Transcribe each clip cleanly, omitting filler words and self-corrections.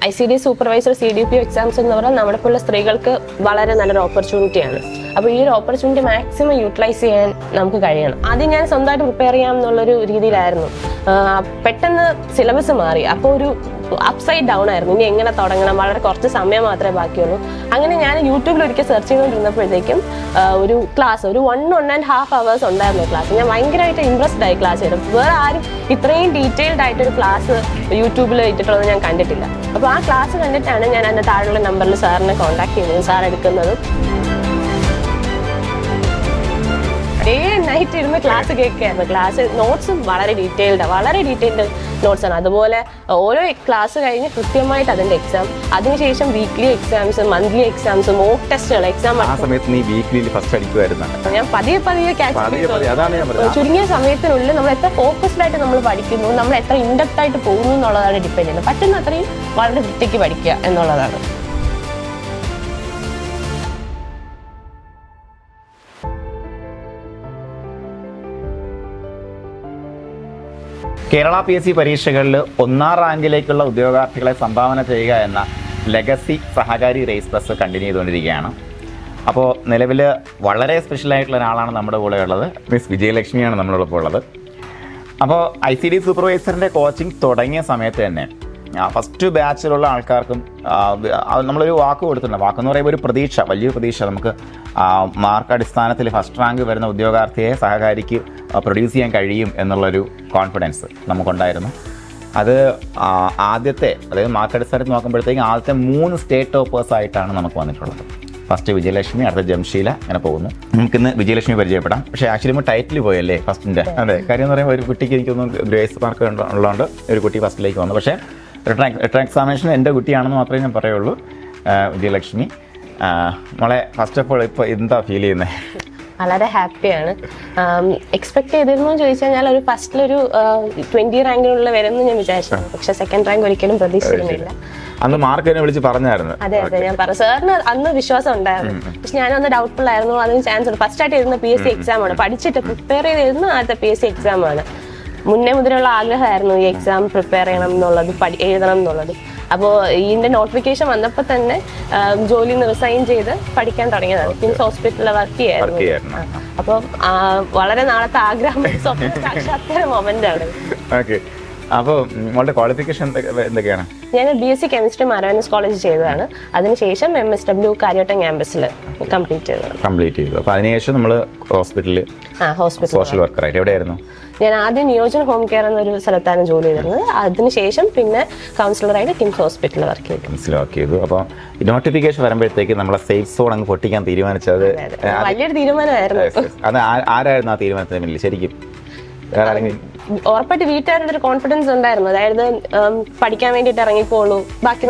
ICD supervisor CDP exams എന്ന് പറഞ്ഞാൽ നമ്മുടെ പോലുള്ള സ്ത്രീകൾക്ക് വളരെ നല്ലൊരു ഓപ്പർച്യൂണിറ്റിയാണ്. അപ്പോൾ ഈ ഒരു ഓപ്പർച്യൂണിറ്റി മാക്സിമം യൂട്ടിലൈസ് ചെയ്യാൻ നമുക്ക് കഴിയണം. ആദ്യം ഞാൻ സ്വന്തമായിട്ട് പ്രിപ്പയർ ചെയ്യാം എന്നുള്ളൊരു രീതിയിലായിരുന്നു. പെട്ടെന്ന് സിലബസ് മാറി, അപ്പോൾ ഒരു അപ്സൈഡ് ഡൗൺ ആയിരുന്നു. ഇനി എങ്ങനെ തുടങ്ങണം, വളരെ കുറച്ച് സമയം മാത്രമേ ബാക്കിയുള്ളൂ. അങ്ങനെ ഞാൻ യൂട്യൂബിൽ ഒരിക്കൽ സെർച്ച് ചെയ്തുകൊണ്ടിരുന്നപ്പോഴത്തേക്കും ഒരു ക്ലാസ്, ഒരു 1.5 hours ഉണ്ടായിരുന്നു ക്ലാസ്. ഞാൻ ഭയങ്കരമായിട്ട് ഇംപ്രസ്ഡ് ആയി ക്ലാസ് ചെയ്തു. വേറെ ആരും ഇത്രയും ഡീറ്റെയിൽഡ് ആയിട്ടൊരു ക്ലാസ് യൂട്യൂബിൽ ഇട്ടിട്ടുള്ളത് ഞാൻ കണ്ടിട്ടില്ല. അപ്പോൾ ആ ക്ലാസ് കണ്ടിട്ടാണ് ഞാൻ അതിൻ്റെ താഴെയുള്ള നമ്പറിൽ സാറിനെ കോൺടാക്ട് ചെയ്യുന്നത്, സാർ എടുക്കുന്നതും. ഡേ ആൻഡ് നൈറ്റ് ഇരുന്ന് ക്ലാസ് കേൾക്കുകയായിരുന്നു. ക്ലാസ് നോട്ട്സും വളരെ ഡീറ്റെയിൽഡ് നോട്ട്സാണ്. അതുപോലെ ഓരോ ക്ലാസ് കഴിഞ്ഞ് കൃത്യമായിട്ട് അതിന്റെ എക്സാം, അതിനുശേഷം weekly exams, monthly exams, mock ടെസ്റ്റുകൾ, എക്സാം. ആ സമയത്ത് നീ വീക്ക്ലി ഫസ്റ്റ് അടിക്കുമായിരുന്നു. ഞാൻ പതിയെ ചുരുങ്ങിയ സമയത്തിനുള്ളിൽ നമ്മൾ എത്ര ഫോക്കസ്ഡ് ആയിട്ട് നമ്മൾ പഠിക്കുന്നു, നമ്മൾ എത്ര ഇൻഡെപ്ത് ആയിട്ട് പോകുന്നു എന്നുള്ളതാണ് ഡിപ്പെൻഡ് ചെയ്യുന്നത്. പറ്റുന്ന അത്രയും വളരെ വൃത്തിക്ക് പഠിക്കുക എന്നുള്ളതാണ്. കേരള PSC പരീക്ഷകളിൽ 1ാം റാങ്കിലേക്കുള്ള ഉദ്യോഗാർത്ഥികളെ സംഭാവന ചെയ്യുക എന്ന ലെഗസി സഹകാരി റേസ് ബസ് കണ്ടിന്യൂ ചെയ്തുകൊണ്ടിരിക്കുകയാണ്. അപ്പോൾ നിലവിൽ വളരെ സ്പെഷ്യലായിട്ടുള്ള ഒരാളാണ് നമ്മുടെ കൂടെ ഉള്ളത്. മിസ് വിജയലക്ഷ്മിയാണ് നമ്മളോടൊപ്പം ഉള്ളത്. അപ്പോൾ ICD സൂപ്പർവൈസറിൻ്റെ കോച്ചിങ് തുടങ്ങിയ സമയത്ത് തന്നെ ഫസ്റ്റ് ബാച്ചിലുള്ള ആൾക്കാർക്കും നമ്മളൊരു വാക്ക് കൊടുത്തിട്ടുണ്ട്. വാക്കെന്ന് പറയുമ്പോൾ ഒരു പ്രതീക്ഷ, വലിയൊരു പ്രതീക്ഷ. നമുക്ക് മാർക്ക് അടിസ്ഥാനത്തിൽ ഫസ്റ്റ് റാങ്ക് വരുന്ന ഉദ്യോഗാർത്ഥിയെ സഹകാരിക്ക് പ്രൊഡ്യൂസ് ചെയ്യാൻ കഴിയും എന്നുള്ളൊരു കോൺഫിഡൻസ് നമുക്കുണ്ടായിരുന്നു. അത് ആദ്യത്തെ, അതായത് മാർക്ക് അടിസ്ഥാനത്തിൽ നോക്കുമ്പോഴത്തേക്കും ആദ്യത്തെ 3 സ്റ്റേറ്റ് ടോപ്പേഴ്സ് ആയിട്ടാണ് നമുക്ക് വന്നിട്ടുള്ളത്. ഫസ്റ്റ് വിജയലക്ഷ്മി, അടുത്ത ജംഷീല, അങ്ങനെ പോകുന്നു. നമുക്കിന്ന് വിജയലക്ഷ്മി പരിചയപ്പെടാം. പക്ഷേ ആക്ച്വലി നമ്മൾ ടൈറ്റിൽ പോയല്ലേ ഫസ്റ്റിൻ്റെ. അതെ, കാര്യം എന്ന് പറയുമ്പോൾ ഒരു കുട്ടിക്ക് എനിക്കൊന്നും ഗ്രേസ് മാർക്ക് ഉള്ളതുകൊണ്ട് ഒരു കുട്ടി ഫസ്റ്റിലേക്ക് വന്നു. പക്ഷേ റിട്ടേൺ എക്സാമിനേഷൻ എൻ്റെ കുട്ടിയാണെന്ന് മാത്രമേ ഞാൻ പറയുള്ളൂ. വിജയലക്ഷ്മി മോളെ, ഫസ്റ്റ് ഓഫ് ഓൾ ഇപ്പോൾ എന്താ ഫീൽ ചെയ്യുന്നത്? വളരെ ഹാപ്പിയാണ്. എക്സ്പെക്ട് ചെയ്തിരുന്നു ചോദിച്ചു കഴിഞ്ഞാൽ ഒരു ഫസ്റ്റിലൊരു 20 റാങ്കിനുള്ള വരുമെന്ന് ഞാൻ വിചാരിച്ചു. പക്ഷെ സെക്കൻഡ് റാങ്ക് ഒരിക്കലും പ്രതീക്ഷിക്കുന്നില്ല. അന്ന് മാർക്ക് എന്നെ വിളിച്ച് പറഞ്ഞായിരുന്നു. അതെ, ഞാൻ പറഞ്ഞു. സാറിന് അന്ന് വിശ്വാസം ഉണ്ടായിരുന്നു. പക്ഷെ ഞാനൊന്ന് ഡൗട്ട്ഫുൾ ആയിരുന്നു. അതിന് ചാൻസ് ഉണ്ട്. ഫസ്റ്റ് ആയിട്ട് എഴുതുന്ന PSC എക്സാം ആണ്. പഠിച്ചിട്ട് പ്രിപ്പയർ ചെയ്തിരുന്ന ആദ്യത്തെ PSC എക്സാം ആണ്. മുന്നേ മുതലുള്ള ആഗ്രഹമായിരുന്നു ഈ എക്സാം പ്രിപ്പയർ ചെയ്യണം എന്നുള്ളത്, എഴുതണം എന്നുള്ളത്. അപ്പോൾ ഇതിന്റെ നോട്ടിഫിക്കേഷൻ വന്നപ്പോൾ തന്നെ ജോലിയിൽ നിന്ന് റിസൈൻ ചെയ്ത് പഠിക്കാൻ തുടങ്ങിയതാണ്. കിംസ് ഹോസ്പിറ്റലിൽ വർക്ക് ചെയ്യായിരുന്നു. അപ്പോൾ വളരെ നാളത്തെ ആഗ്രഹം സാക്ഷാത്കാര മൊമെന്റ് ആണ്. അപ്പോൾ മോളുടെ ക്വാളിഫിക്കേഷൻ എന്തൊക്കെയാണ്? ഞാൻ BSc കെമിസ്ട്രി മാരാനസ് കോളേജ് ചെയ്തതാണ്. അതിനുശേഷം MSW കാര്യവട്ടം ക്യാമ്പസിൽ കംപ്ലീറ്റ് ചെയ്തു. അപ്പോൾ അതിനുശേഷം നമ്മൾ ഹോസ്പിറ്റൽ സോഷ്യൽ വർക്കറായിട്ട് എവിടെയായിരുന്നു? ഞാൻ ആദ്യം നിയോജന ഹോം കെയർ എന്നൊരു സ്ഥലത്താണ് ജോലി ചെയ്തിരുന്നത്. അതിനുശേഷം പിന്നെ കൗൺസിലറായിട്ട് കിംസ് ഹോസ്പിറ്റലിൽ വർക്ക് ചെയ്തു. അപ്പോൾ നോട്ടിഫിക്കേഷൻ വരുമ്പോഴത്തേക്ക് നമ്മളെ സേഫ് സോൺ അങ്ങ് പൊട്ടിക്കാൻ തീരുമാനിച്ചത് വലിയൊരു തീരുമാനമായിരുന്നു. അത് ആരായിരുന്നു ആ തീരുമാനത്തിന് പിന്നിൽ ശരിക്കും? ഉറപ്പായിട്ട് വീട്ടുകാരുടെ ഒരു കോൺഫിഡൻസ് ഉണ്ടായിരുന്നു. അതായത് പഠിക്കാൻ വേണ്ടിയിട്ട് ഇറങ്ങിക്കോളൂ, ബാക്കി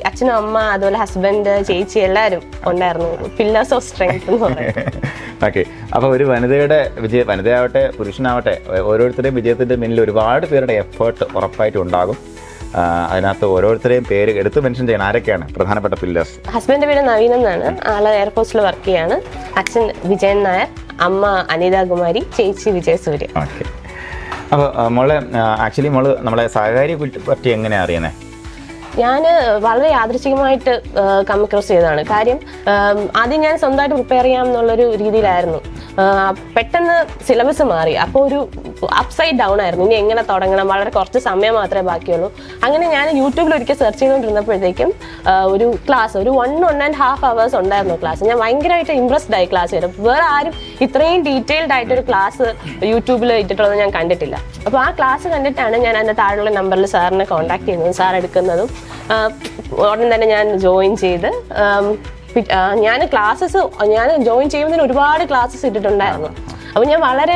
അച്ഛനും അമ്മ, അതുപോലെ ഹസ്ബൻഡ്, ചേച്ചി എല്ലാവരും ഉണ്ടായിരുന്നു. പില്ലേഴ്സ് ഓഫ് സ്ട്രെങ്ത് എന്ന് പറയുന്നത്. ഓക്കെ, അപ്പോൾ ഒരു വനിതയാവട്ടെ പുരുഷനാവട്ടെ, ഓരോരുത്തരുടെയും വിജയത്തിൻ്റെ പിന്നിൽ ഒരുപാട് പേരുടെ എഫേർട്ട് ഉറപ്പായിട്ടും ഉണ്ടാകും. അതിനകത്ത് ഓരോരുത്തരെയും പേര് എടുത്ത് മെൻഷൻ ചെയ്യണം. ആരൊക്കെയാണ് പ്രധാനപ്പെട്ട പില്ലേഴ്സ്? ഹസ്ബൻഡിന്റെ പേര് നവീൻ എന്നാണ്. ആള് എയർഫോഴ്സിൽ വർക്ക് ചെയ്യാണ്. അച്ഛൻ വിജയൻ നായർ, അമ്മ അനിതാകുമാരി, ചേച്ചി വിജയസൂര്യ. ഓക്കെ, അപ്പോൾ മോളെ ആക്ച്വലി മോള് നമ്മളെ സഹകാരിയെ പറ്റി എങ്ങനെയാണ് അറിയുന്നത്? ഞാൻ വളരെ യാദൃച്ഛികമായിട്ട് കം അക്രോസ് ചെയ്തതാണ്. കാര്യം ആദ്യം ഞാൻ സ്വന്തമായിട്ട് പ്രിപ്പയർ ചെയ്യാം എന്നുള്ളൊരു രീതിയിലായിരുന്നു. പെട്ടെന്ന് സിലബസ് മാറി, അപ്പോൾ ഒരു അപ്സൈഡ് ഡൗൺ ആയിരുന്നു. ഇനി എങ്ങനെ തുടങ്ങണം, വളരെ കുറച്ച് സമയം മാത്രമേ ബാക്കിയുള്ളൂ. അങ്ങനെ ഞാൻ യൂട്യൂബിൽ ഒരിക്കൽ സെർച്ച് ചെയ്തുകൊണ്ടിരുന്നപ്പോഴത്തേക്കും ഒരു ക്ലാസ്, ഒരു 1.5 hours ഉണ്ടായിരുന്നു ക്ലാസ്. ഞാൻ ഭയങ്കരമായിട്ട് ഇംപ്രസ്ഡ് ആയി ക്ലാസ് ചെയ്തു. വേറെ ആരും ഇത്രയും ഡീറ്റെയിൽഡ് ആയിട്ടൊരു ക്ലാസ് യൂട്യൂബിൽ ഇട്ടിട്ടുള്ളത് ഞാൻ കണ്ടിട്ടില്ല. അപ്പോൾ ആ ക്ലാസ് കണ്ടിട്ടാണ് ഞാൻ അതിൻ്റെ താഴെയുള്ള നമ്പറിൽ സാറിനെ കോൺടാക്ട് ചെയ്യുന്നതും, സാർ എടുക്കുന്നതും. ഉടൻ തന്നെ ഞാൻ ജോയിൻ ചെയ്ത് ഞാൻ ജോയിൻ ചെയ്യുന്നതിന് ഒരുപാട് ക്ലാസ്സസ് ഇട്ടിട്ടുണ്ടായിരുന്നു. അപ്പോൾ ഞാൻ വളരെ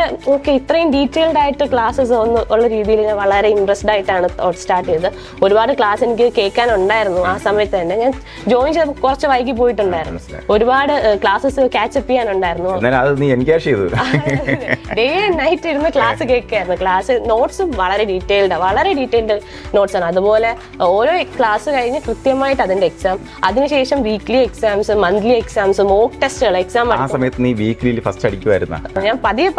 ഇത്രയും ഡീറ്റെയിൽഡ് ആയിട്ട് ക്ലാസ്സസ് ഉള്ള രീതിയിൽ ഞാൻ വളരെ ഇൻട്രസ്റ്റഡ് ആയിട്ടാണ് സ്റ്റാർട്ട് ചെയ്തത്. ഒരുപാട് ക്ലാസ് എനിക്ക് കേൾക്കാനുണ്ടായിരുന്നു. ആ സമയത്ത് തന്നെ ഞാൻ ജോയിൻ ചെയ്ത് കുറച്ച് വൈകി പോയിട്ടുണ്ടായിരുന്നു. ഒരുപാട് ക്ലാസ്സസ് ക്യാച്ചപ്പ് ചെയ്യാനുണ്ടായിരുന്നു. ഡേ ആൻഡ് നൈറ്റ് ഇരുന്ന് ക്ലാസ് കേൾക്കുകയായിരുന്നു. ക്ലാസ് നോട്ട്സും വളരെ ഡീറ്റെയിൽഡ് നോട്ട്സ് ആണ്. അതുപോലെ ഓരോ ക്ലാസ് കഴിഞ്ഞ് കൃത്യമായിട്ട് അതിന്റെ എക്സാം, അതിനുശേഷം weekly exams, monthly exams, mock ടെസ്റ്റുകൾ, എക്സാം. ആ സമയത്ത് നീ വീക്ക്ലി ഫസ്റ്റ് അടിക്കുമായിരുന്നു. ഞാൻ പതിയെ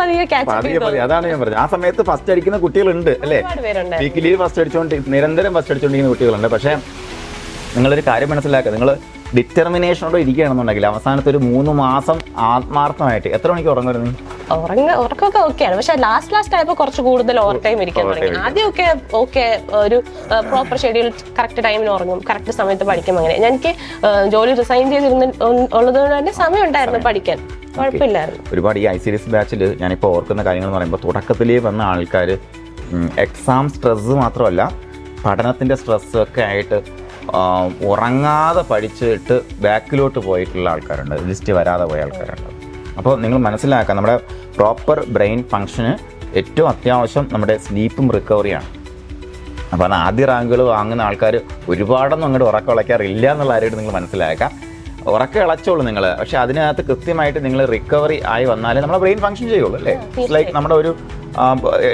അതാണ് ഞാൻ പറഞ്ഞത്. ആ സമയത്ത് ഫസ്റ്റ് അടിക്കുന്ന കുട്ടികളുണ്ട് അല്ലേ, വീക്കിലി ഫസ്റ്റ് നിരന്തരം ഫസ്റ്റ് അടിച്ചുകൊണ്ടിരിക്കുന്ന കുട്ടികളുണ്ട്. പക്ഷേ നിങ്ങളൊരു കാര്യം മനസ്സിലാക്കുക, നിങ്ങൾ ഡിറ്റർമിനേഷനോടെ ഇരിക്കുകയാണെന്നുണ്ടെങ്കിൽ അവസാനത്തെ ഒരു 3 മാസം ആത്മാർത്ഥമായിട്ട് എത്ര മണിക്ക് ഉറങ്ങുമായിരുന്നു? ഉറക്കമൊക്കെ ഓക്കെയാണ്, പക്ഷെ ലാസ്റ്റ് ആയപ്പോൾ കുറച്ച് കൂടുതൽ ഓവർ ടൈം ഇരിക്കാൻ തുടങ്ങി. ആദ്യമൊക്കെ ഓക്കെ, ഒരു പ്രോപ്പർ ഷെഡ്യൂൾ, കറക്റ്റ് ടൈമിന് ഉറങ്ങും, കറക്റ്റ് സമയത്ത് പഠിക്കും. അങ്ങനെ എനിക്ക് ജോലി റിസൈൻ ഉള്ളത് കൊണ്ട് തന്നെ സമയം ഉണ്ടായിരുന്നു പഠിക്കാൻ, കുഴപ്പമില്ലായിരുന്നു. ഒരുപാട് ഈ ICDS ബാച്ചിൽ ഞാനിപ്പോൾ ഓർക്കുന്ന കാര്യങ്ങൾ എന്ന് പറയുമ്പോൾ തുടക്കത്തിലേ വന്ന ആൾക്കാർ എക്സാം സ്ട്രെസ് മാത്രമല്ല പഠനത്തിൻ്റെ സ്ട്രെസ്സൊക്കെ ആയിട്ട് ഉറങ്ങാതെ പഠിച്ചിട്ട് ബാക്കിലോട്ട് പോയിട്ടുള്ള ആൾക്കാരുണ്ട്, ലിസ്റ്റ് വരാതെ പോയ ആൾക്കാരുണ്ട്. അപ്പോൾ നിങ്ങൾ മനസ്സിലാക്കുക, നമ്മുടെ പ്രോപ്പർ ബ്രെയിൻ ഫങ്ഷന് ഏറ്റവും അത്യാവശ്യം നമ്മുടെ സ്ലീപ്പും റിക്കവറിയാണ്. അപ്പോൾ അത് ആദ്യ റാങ്കുകൾ വാങ്ങുന്ന ആൾക്കാർ ഒരുപാടൊന്നും അങ്ങോട്ട് ഉറക്കം ഇളയ്ക്കാറില്ല എന്നുള്ള കാര്യമായിട്ട് നിങ്ങൾ മനസ്സിലാക്കുക. ഉറക്കം ഇളച്ചോളൂ നിങ്ങൾ, പക്ഷേ അതിനകത്ത് കൃത്യമായിട്ട് നിങ്ങൾ റിക്കവറി ആയി വന്നാലേ നമ്മുടെ ബ്രെയിൻ ഫങ്ഷൻ ചെയ്യുള്ളൂ അല്ലേ. ലൈക്ക് നമ്മുടെ ഒരു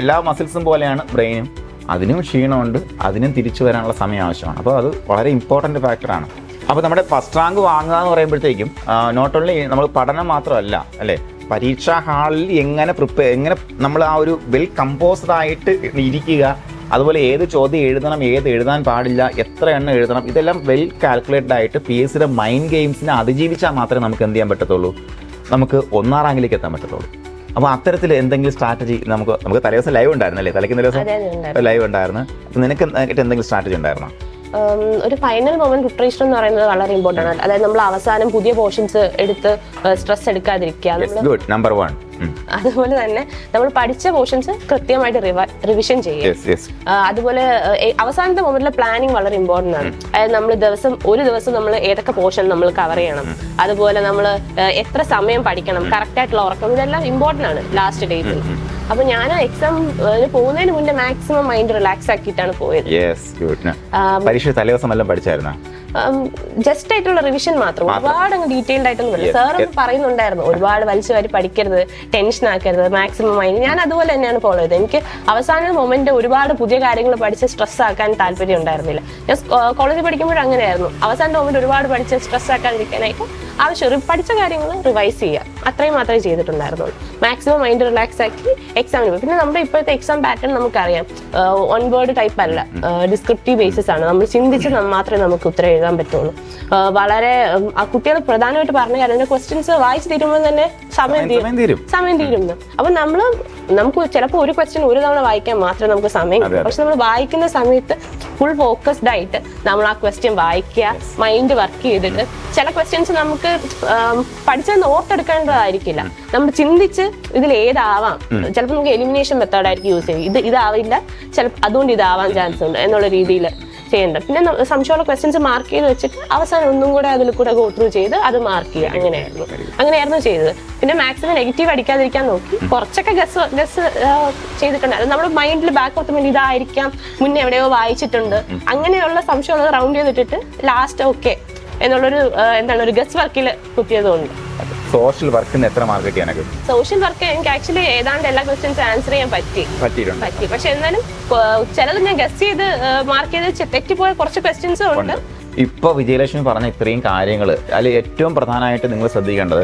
എല്ലാ മസിൽസും പോലെയാണ് ബ്രെയിനും, അതിനും ക്ഷീണമുണ്ട്, അതിനും തിരിച്ചു വരാനുള്ള സമയം ആവശ്യമാണ്. അപ്പോൾ അത് വളരെ ഇമ്പോർട്ടൻ്റ് ഫാക്ടറാണ്. അപ്പോൾ നമ്മുടെ ഫസ്റ്റ് റാങ്ക് വാങ്ങുക എന്ന് പറയുമ്പോഴത്തേക്കും നോട്ട് ഓൺലി നമ്മൾ പഠനം മാത്രമല്ല അല്ലേ, പരീക്ഷാ ഹാളിൽ എങ്ങനെ നമ്മൾ ആ ഒരു വെൽ കമ്പോസ്ഡ് ആയിട്ട് ഇരിക്കുക, അതുപോലെ ഏത് ചോദ്യം എഴുതണം, ഏത് എഴുതാൻ പാടില്ല, എത്ര എണ്ണം എഴുതണം, ഇതെല്ലാം വെൽ കാൽക്കുലേറ്റഡ് ആയിട്ട് PSCയുടെ മൈൻഡ് ഗെയിംസിനെ അതിജീവിച്ചാൽ മാത്രമേ നമുക്ക് എന്ത് ചെയ്യാൻ പറ്റത്തുള്ളൂ, നമുക്ക് 1ാം റാങ്കിലേക്ക് എത്താൻ പറ്റത്തുള്ളൂ. അപ്പോൾ അത്തരത്തിൽ എന്തെങ്കിലും സ്ട്രാറ്റജി നമുക്ക് തലേദിവസം ലൈവ് ഉണ്ടായിരുന്നല്ലേ, തലേക്കുന്ന ദിവസം ലൈവ് ഉണ്ടായിരുന്നു. അപ്പോൾ നിനക്ക് എന്തെങ്കിലും സ്ട്രാറ്റജി ഉണ്ടായിരുന്നോ? ഒരു ഫൈനൽ മൊമെന്റ് പ്രിപ്പറേഷൻ എന്ന് പറയുന്നത് വളരെ ഇമ്പോർട്ടൻ്റ് ആണ്. അതായത് നമ്മൾ അവസാനം പുതിയ പോർഷൻസ് എടുത്ത് സ്ട്രെസ് എടുക്കാതിരിക്കുക. നമ്പർ 1. അതുപോലെ തന്നെ നമ്മൾ പഠിച്ച പോർഷൻസ് കൃത്യമായിട്ട് റിവിഷൻ ചെയ്യുക. അതുപോലെ അവസാനത്തെ മൊമെന്റിലെ പ്ലാനിങ് വളരെ ഇമ്പോർട്ടൻ്റ് ആണ്. അതായത് നമ്മൾ ഒരു ദിവസം നമ്മൾ ഏതൊക്കെ പോർഷൻ നമ്മൾ കവർ ചെയ്യണം, അതുപോലെ നമ്മൾ എത്ര സമയം പഠിക്കണം, കറക്റ്റ് ആയിട്ടുള്ള ഉറക്കം, ഇതെല്ലാം ഇമ്പോർട്ടൻ്റ് ആണ് ലാസ്റ്റ് ഡേറ്റിൽ. അപ്പൊ ഞാൻ എക്സാം പോകുന്നതിന് മുന്നേ മാക്സിമം മൈൻഡ് റിലാക്സ് ആക്കിയിട്ടാണ് പോയത്. പരീക്ഷ തലേദിവസം എല്ലാം പഠിച്ചായിരുന്നോ? ജസ്റ്റ് ആയിട്ടുള്ള റിവിഷൻ മാത്രം, ഒരുപാട് അങ്ങ് ഡീറ്റെയിൽഡ് ആയിട്ടൊന്നും ഇല്ല. സാർ പറയുന്നുണ്ടായിരുന്നു ഒരുപാട് വലിച്ചു വാരി പഠിക്കരുത്, ടെൻഷൻ ആക്കരുത്, മാക്സിമം മൈൻഡ്. ഞാൻ അതുപോലെ തന്നെയാണ് ഫോളോ ചെയ്തത്. എനിക്ക് അവസാന മൊമെന്റ് ഒരുപാട് പുതിയ കാര്യങ്ങൾ പഠിച്ച് സ്ട്രെസ് ആക്കാൻ താല്പര്യം ഉണ്ടായിരുന്നില്ല. ഞാൻ കോളേജിൽ പഠിക്കുമ്പോഴും അങ്ങനെയായിരുന്നു. അവസാന മൊമെന്റ് ഒരുപാട് പഠിച്ച് സ്ട്രെസ് ആക്കാതിരിക്കാനായിട്ട് ആവശ്യം പഠിച്ച കാര്യങ്ങൾ റിവൈസ് ചെയ്യുക, അത്രയും മാത്രമേ ചെയ്തിട്ടുണ്ടായിരുന്നുള്ളൂ. മാക്സിമം മൈൻഡ് റിലാക്സ് ആക്കി എക്സാമിന് പോയി. പിന്നെ നമ്മുടെ ഇപ്പോഴത്തെ എക്സാം പാറ്റേൺ നമുക്കറിയാം, 1 വേർഡ് ടൈപ്പ് അല്ല, ഡിസ്ക്രിപ്റ്റീവ് ബേസിസ് ആണ്. നമ്മൾ ചിന്തിച്ച് മാത്രമേ നമുക്ക് ഉത്തരം എഴുതാൻ പറ്റുള്ളൂ. വളരെ കുട്ടികൾ പ്രധാനമായിട്ട് പറഞ്ഞ കാര്യം, ക്വസ്റ്റ്യൻസ് വായിച്ച് തീരുമ്പോൾ തന്നെ സമയം തീരുന്നു. അപ്പൊ നമുക്ക് ചിലപ്പോൾ ഒരു ക്വസ്റ്റ്യൻ ഒരു തവണ വായിക്കാൻ മാത്രമേ നമുക്ക് സമയം കിട്ടൂ. പക്ഷെ നമ്മൾ വായിക്കുന്ന സമയത്ത് ഫുൾ ഫോക്കസ്ഡ് ആയിട്ട് നമ്മൾ ആ ക്വസ്റ്റ്യൻ വായിക്കുക, മൈൻഡ് വർക്ക് ചെയ്തിട്ട്. ചില ക്വസ്റ്റ്യൻസ് നമുക്ക് പഠിച്ചത് ഓർത്തെടുക്കേണ്ടതായിരിക്കില്ല, നമ്മൾ ചിന്തിച്ച് ഇതിൽ ഏതാവാം, ചിലപ്പോൾ നമുക്ക് എലിമിനേഷൻ മെത്തേഡായിരിക്കും യൂസ് ചെയ്യും, ഇതാവില്ല ചിലപ്പോൾ അതുകൊണ്ട് ഇതാവാൻ ചാൻസ് ഉണ്ട് എന്നുള്ള രീതിയിൽ ചെയ്യേണ്ടത്. പിന്നെ സംശയമുള്ള ക്വസ്റ്റ്യൻസ് മാർക്ക് ചെയ്ത് വെച്ചിട്ട് അവസാനം ഒന്നും കൂടെ അതിൽ കൂടെ ഗോ ത്രൂ ചെയ്ത് അത് മാർക്ക് ചെയ്യുക. അങ്ങനെയായിരുന്നു ചെയ്തത്. പിന്നെ മാക്സിമം നെഗറ്റീവ് അടിക്കാതിരിക്കാൻ നോക്കി. കുറച്ചൊക്കെ ഗസ് ചെയ്തിട്ടുണ്ടായിരുന്നു. നമ്മുടെ മൈൻഡിൽ ബാക്ക് ഓഫ് മൈൻഡ് ഇതായിരിക്കാം, മുന്നേ എവിടെയോ വായിച്ചിട്ടുണ്ട്, അങ്ങനെയുള്ള സംശയമുള്ളത് റൗണ്ട് ചെയ്തിട്ടിട്ട് ലാസ്റ്റ് ഓക്കെ എന്നുള്ളൊരു ഒരു ഗസ് വർക്കിൽ കുത്തിയതുകൊണ്ട്. സോഷ്യൽ വർക്കിന് എത്ര മാർക്ക് കിട്ടിയാനൊക്കെ? സോഷ്യൽ വർക്ക് എനിക്ക് ആക്ച്വലി ഏതാണ്ട് എല്ലാ ക്വസ്റ്റ്യൻസ് ആൻസർ ചെയ്യാൻ പറ്റി. പക്ഷെ എന്നാലും ചിലത് ഞാൻ ഗസ് ചെയ്ത് മാർക്ക് ചെയ്ത് തെറ്റിപ്പോയ കുറച്ച് ക്വസ്റ്റ്യൻസും ഉണ്ട്. ഇപ്പൊ വിജയലക്ഷ്മി പറഞ്ഞ ഇത്രയും കാര്യങ്ങൾ അതിൽ ഏറ്റവും പ്രധാനമായിട്ട് നിങ്ങൾ ശ്രദ്ധിക്കേണ്ടത്,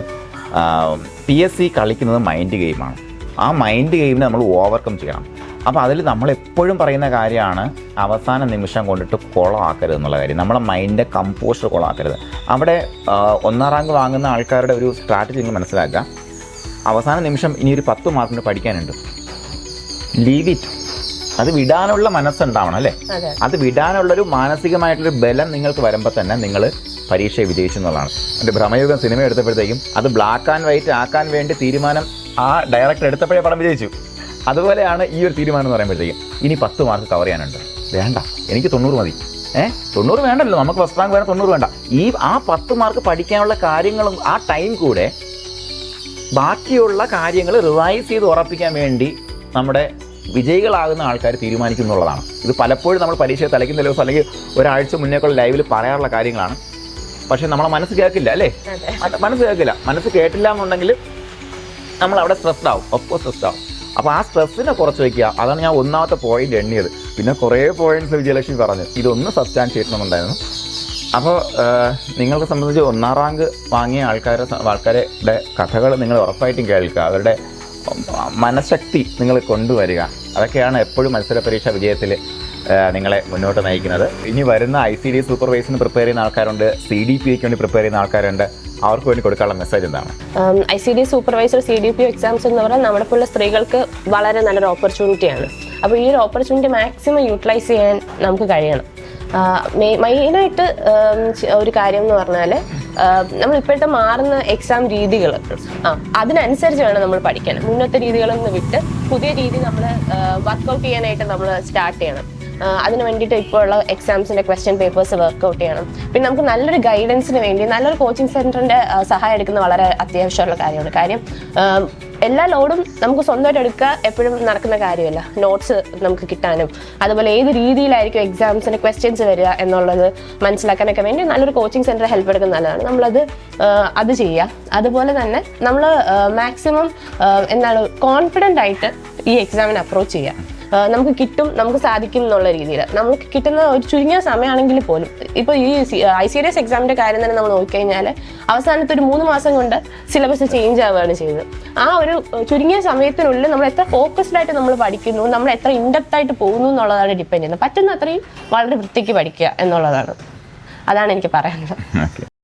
PSC കളിക്കുന്നത് മൈൻഡ് ഗെയിമാണ്. ആ മൈൻഡ് ഗെയിമിനെ നമ്മൾ ഓവർകം ചെയ്യണം. അപ്പോൾ അതിൽ നമ്മളെപ്പോഴും പറയുന്ന കാര്യമാണ് അവസാന നിമിഷം കൊണ്ടിട്ട് കുളമാക്കരുത് എന്നുള്ള കാര്യം. നമ്മളെ മൈൻഡിൻ്റെ കമ്പോസ്റ്റർ കുളമാക്കരുത്. അവിടെ 1ാം റാങ്ക് വാങ്ങുന്ന ആൾക്കാരുടെ ഒരു സ്ട്രാറ്റജി നിങ്ങൾ മനസ്സിലാക്കുക. അവസാന നിമിഷം ഇനി ഒരു 10 മാർക്കിന് പഠിക്കാനുണ്ട്, ലീവ് ഇറ്റ്. അത് വിടാനുള്ള മനസ്സുണ്ടാവണം അല്ലേ. അത് വിടാനുള്ളൊരു മാനസികമായിട്ടുള്ളൊരു ബലം നിങ്ങൾക്ക് വരുമ്പോൾ തന്നെ നിങ്ങൾ പരീക്ഷയെ വിജയിച്ചു എന്നുള്ളതാണ്. എൻ്റെ ഭ്രമയുഗം സിനിമ എടുത്തപ്പോഴത്തേക്കും അത് ബ്ലാക്ക് ആൻഡ് വൈറ്റ് ആക്കാൻ വേണ്ടി തീരുമാനം ആ ഡയറക്ടർ എടുത്തപ്പോഴേ പടം വിജയിച്ചു. അതുപോലെയാണ് ഈ ഒരു തീരുമാനം എന്ന് പറയുമ്പോഴത്തേക്കും ഇനി 10 മാർക്ക് കവർ ചെയ്യാനുണ്ട്, വേണ്ട എനിക്ക് 90 മതി. 90 വേണ്ടല്ലോ, നമുക്ക് ഫസ്റ്റ് റാങ്ക് വേണം, 90 വേണ്ട. ആ 10 മാർക്ക് പഠിക്കാനുള്ള കാര്യങ്ങളും ആ ടൈം കൂടെ ബാക്കിയുള്ള കാര്യങ്ങൾ റിവൈസ് ചെയ്ത് ഉറപ്പിക്കാൻ വേണ്ടി നമ്മുടെ വിജയികളാകുന്ന ആൾക്കാർ തീരുമാനിക്കുന്നുള്ളതാണ്. ഇത് പലപ്പോഴും നമ്മൾ പരീക്ഷ തലയ്ക്കുന്ന ദിവസം അല്ലെങ്കിൽ ഒരാഴ്ച മുന്നേക്കുള്ള ലൈവിൽ പറയാറുള്ള കാര്യങ്ങളാണ്. പക്ഷെ നമ്മളെ മനസ്സ് കേൾക്കില്ല അല്ലേ, മനസ്സ് കേട്ടില്ല എന്നുണ്ടെങ്കിൽ നമ്മൾ അവിടെ സ്ട്രെസ്ഡ് ആവും, ഒപ്പം സ്ട്രെസ്ഡ് ആവും. അപ്പോൾ ആ സ്ട്രെസ്സിനെ കുറച്ച് വയ്ക്കുക. അതാണ് ഞാൻ 1ാമത്തെ പോയിന്റ് എണ്ണിയത്. പിന്നെ കുറേ പോയിന്റ്സ് വിജയലക്ഷ്മി പറഞ്ഞു, ഇതൊന്ന് സബ്സ്റ്റാൻഷിയേറ്റ് ചെയ്യണമെന്നുണ്ടായിരുന്നു. അപ്പോൾ നിങ്ങൾക്ക് സംബന്ധിച്ച് 1ാം റാങ്ക് വാങ്ങിയ ആൾക്കാരുടെ കഥകൾ നിങ്ങൾ ഉറപ്പായിട്ടും കേൾക്കുക. അവരുടെ മനഃശക്തി നിങ്ങൾ കൊണ്ടുവരിക, അതൊക്കെയാണ് എപ്പോഴും മത്സര പരീക്ഷാ വിജയത്തിൽ നിങ്ങളെ മുന്നോട്ട് നയിക്കുന്നത്. ഇനി വരുന്ന ICD സൂപ്പർവൈസറിന് പ്രിപ്പയർ ചെയ്യുന്ന ആൾക്കാരുണ്ട്, CDPIക്ക് വേണ്ടി പ്രിപ്പയർ ചെയ്യുന്ന ആൾക്കാരുണ്ട്, അവർക്ക് വേണ്ടി കൊടുക്കാനുള്ള മെസ്സേജ് എന്താണ്? ICD സൂപ്പർവൈസർ CDPO എക്സാംസ് എന്ന് പറഞ്ഞാൽ നമ്മുടെ പോലുള്ള സ്ത്രീകൾക്ക് വളരെ നല്ലൊരു ഓപ്പർച്യൂണിറ്റിയാണ്. അപ്പോൾ ഈ ഒരു ഓപ്പർച്യൂണിറ്റി മാക്സിമം യൂട്ടിലൈസ് ചെയ്യാൻ നമുക്ക് കഴിയണം. മെയിനായിട്ട് ഒരു കാര്യം എന്ന് പറഞ്ഞാൽ നമ്മൾ ഇപ്പോഴത്തെ മാറുന്ന എക്സാം രീതികൾ അതിനനുസരിച്ച് വേണം നമ്മൾ പഠിക്കാൻ. മുന്നത്തെ രീതികളൊന്ന് വിട്ട് പുതിയ രീതി നമ്മൾ വർക്കൗട്ട് ചെയ്യാനായിട്ട് നമ്മൾ സ്റ്റാർട്ട് ചെയ്യണം. അതിന് വേണ്ടിയിട്ട് ഇപ്പോൾ ഉള്ള എക്സാംസിൻ്റെ ക്വസ്റ്റ്യൻ പേപ്പേഴ്സ് വർക്കൗട്ട് ചെയ്യണം. പിന്നെ നമുക്ക് നല്ലൊരു ഗൈഡൻസിന് വേണ്ടി നല്ലൊരു കോച്ചിങ് സെൻറ്ററിൻ്റെ സഹായം എടുക്കുന്നത് വളരെ അത്യാവശ്യമുള്ള കാര്യമാണ്. കാര്യം എല്ലാ ലോഡും നമുക്ക് സ്വന്തമായിട്ട് എടുക്കുക എപ്പോഴും നടക്കുന്ന കാര്യമല്ല. നോട്ട്സ് നമുക്ക് കിട്ടാനും അതുപോലെ ഏത് രീതിയിലായിരിക്കും എക്സാംസിന് ക്വസ്റ്റ്യൻസ് വരിക എന്നുള്ളത് മനസ്സിലാക്കാനൊക്കെ വേണ്ടി നല്ലൊരു കോച്ചിങ് സെൻറ്റർ ഹെൽപ്പ് എടുക്കുന്നത് നല്ലതാണ്. നമ്മളത് അത് ചെയ്യുക. അതുപോലെ തന്നെ നമ്മൾ മാക്സിമം എന്താണ് കോൺഫിഡൻ്റ് ആയിട്ട് ഈ എക്സാമിന് അപ്രോച്ച് ചെയ്യുക. നമുക്ക് കിട്ടും, നമുക്ക് സാധിക്കും എന്നുള്ള രീതിയിൽ നമുക്ക് കിട്ടുന്ന ഒരു ചുരുങ്ങിയ സമയമാണെങ്കിൽ പോലും ഇപ്പോൾ ഈ ICDS എക്സാമിൻ്റെ കാര്യം തന്നെ നമ്മൾ നോക്കിക്കഴിഞ്ഞാൽ അവസാനത്തെ ഒരു 3 മാസം കൊണ്ട് സിലബസ് ചേഞ്ച് ആവുകയാണ് ചെയ്തത്. ആ ഒരു ചുരുങ്ങിയ സമയത്തിനുള്ളിൽ നമ്മൾ എത്ര ഫോക്കസ്ഡ് ആയിട്ട് നമ്മൾ പഠിക്കുന്നു, നമ്മൾ എത്ര ഇൻഡെപ്ത് ആയിട്ട് പോകുന്നു എന്നുള്ളതാണ് ഡിപ്പെൻഡ് ചെയ്യുന്നത്. പറ്റുന്ന അത്രയും വളരെ വൃത്തിക്ക് പഠിക്കുക എന്നുള്ളതാണ്. അതാണ് എനിക്ക് പറയാനുള്ളത്.